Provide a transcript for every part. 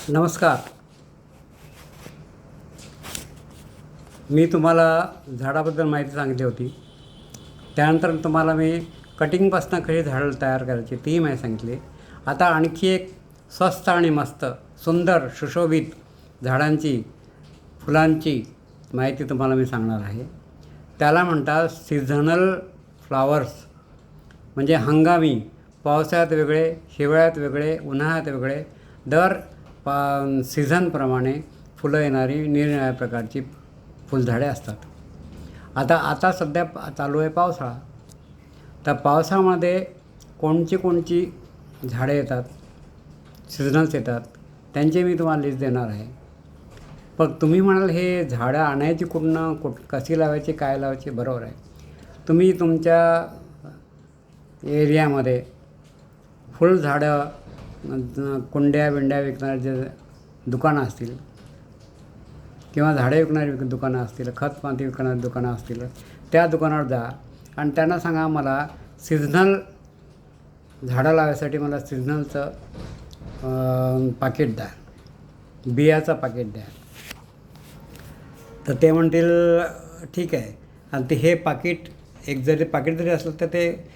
नमस्कार. मी तुम्हाला झाडाबद्दल माहिती सांगितली होती. त्यानंतर तुम्हाला मी कटिंगपासून कशी झाडं तयार करायची तीही माहिती सांगितली. आता आणखी एक स्वस्त आणि मस्त सुंदर सुशोभित झाडांची फुलांची माहिती तुम्हाला मी सांगणार आहे. त्याला म्हणतात सीझनल फ्लावर्स, म्हणजे हंगामी. पावसाळ्यात वेगळे, हिवाळ्यात वेगळे, उन्हाळ्यात वेगळे, दर सीझनप्रमाणे फुलं येणारी निरनिराळ्या प्रकारची फुलझाडे असतात. आता सध्या चालू आहे पावसाळा. तर पावसाळ्यामध्ये कोणची झाडे येतात, सीझनल्स येतात, त्यांची मी तुम्हाला लिस्ट देणार आहे. पण तुम्ही म्हणाल हे झाडं आणायची कशी लावायची, काय लावायची? बरोबर आहे. तुम्ही तुमच्या एरियामध्ये फुलझाडं, कुंड्या विकणारे जे दुकानं असतील किंवा झाडे विकणारी दुकानं असतील, खत माती विकणारी दुकानं असतील, त्या दुकानावर जा आणि त्यांना सांगा मला सीझनल झाडं लावायसाठी मला सीझनलचं पाकिट द्या, बियाचं पाकिट द्या. तर ते म्हणतील ठीक आहे. आणि ते हे पाकिट पाकिट जरी असलं तर ते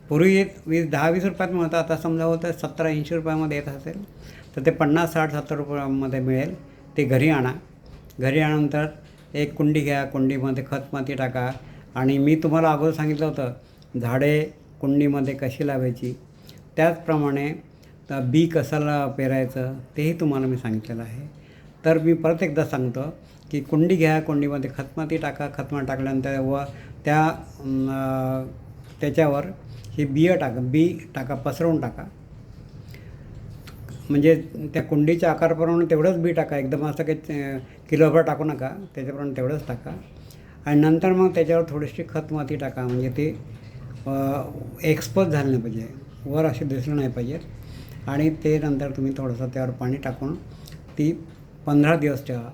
पूर्वी 10-20 रुपयात मिळतं. आता समजा होतं 70-80 रुपयामध्ये येत असेल तर ते 50-60-70 रुपयामध्ये मिळेल. ते घरी आणा. घरी आणल्यानंतर एक कुंडी घ्या, कुंडीमध्ये खत माती टाका. आणि मी तुम्हाला अगोदर सांगितलं होतं झाडे कुंडीमध्ये कशी लावायची, त्याचप्रमाणे बी कशाला पेरायचं तेही तुम्हाला मी सांगितलेलं आहे. तर मी परत एकदा सांगतो की कुंडी घ्या, कुंडीमध्ये खत माती टाका. खत माती टाकल्यानंतर व त्याच्यावर हे बी टाका, पसरवून टाका. म्हणजे त्या कुंडीच्या आकाराप्रमाणे तेवढंच बी टाका. एकदम असं काही किलोभर टाकू नका, त्याच्याप्रमाणे तेवढंच टाका. आणि नंतर मग त्याच्यावर थोडीशी खत माती टाका. म्हणजे ते एक्सपोज झालं नाही पाहिजे, वर असे दिसलं नाही पाहिजे. आणि ते नंतर तुम्ही थोडंसं त्यावर पाणी टाकून ती 15 दिवस ठेवा.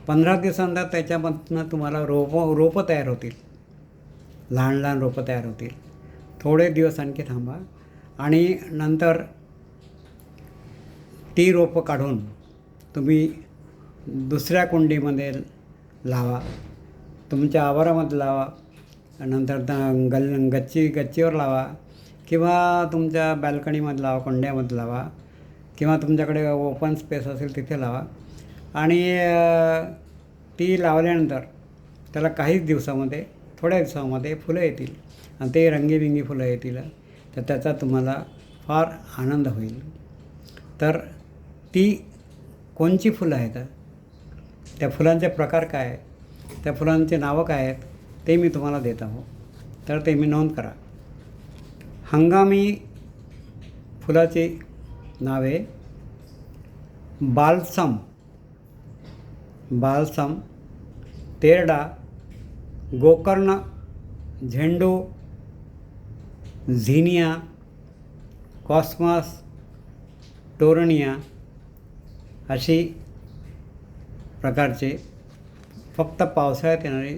15 दिवसानंतर त्याच्यामधनं तुम्हाला रोपं तयार होतील, लहान रोपं तयार होतील. थोडे दिवस आणखी थांबा आणि नंतर ती रोपं काढून तुम्ही दुसऱ्या कुंडीमध्ये लावा, तुमच्या आवारामध्ये लावा. नंतर गच्चीवर लावा किंवा तुमच्या बॅल्कनीमध्ये लावा, कुंड्यामध्ये लावा किंवा तुमच्याकडे ओपन स्पेस असेल तिथे लावा. आणि ती लावल्यानंतर त्याला थोड्या दिवसामध्ये फुलं येतील आणि ते रंगीबिंगी फुलं येतील. तर त्याचा तुम्हाला फार आनंद होईल. तर ती कोणची फुलं आहेत, त्या फुलांचे प्रकार काय आहेत, त्या फुलांचे नावं काय आहेत ते मी तुम्हाला देत आहो. तर ते मी नोंद करा. हंगामी फुलाची नावे बाल्सम, तेरडा, गोकर्ण, झेंडू, झिनिया, कॉस्मॉस, टोरनिया अशी प्रकारचे फक्त पावसाळ्यात येणारी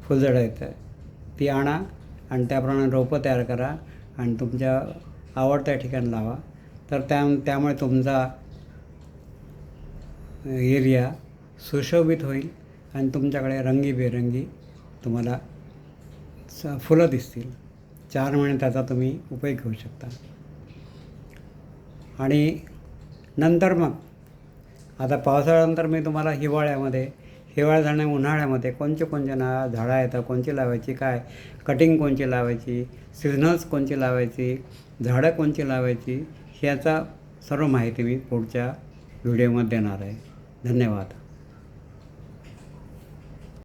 फुलझाडं येतात. ती आणा आणि त्याप्रमाणे रोपं तयार करा आणि तुमच्या आवडत्या ठिकाणी लावा. तर त्यामुळे तुमचा एरिया सुशोभित होईल आणि तुमच्याकडे रंगीबेरंगी तुम्हाला फुलं दिसतील. 4 महिने त्याचा तुम्ही उपयोग घेऊ शकता. आणि नंतर मग आता पावसाळ्यानंतर मी तुम्हाला हिवाळ्यात आणि उन्हाळ्यामध्ये कोणचे झाडं आहेत, कोणची लावायची, काय कटिंग कोणची लावायची, सीझनल्स कोणची लावायची, झाडं कोणची लावायची, ह्याचा सर्व माहिती मी पुढच्या व्हिडिओमध्ये देणार आहे. धन्यवाद.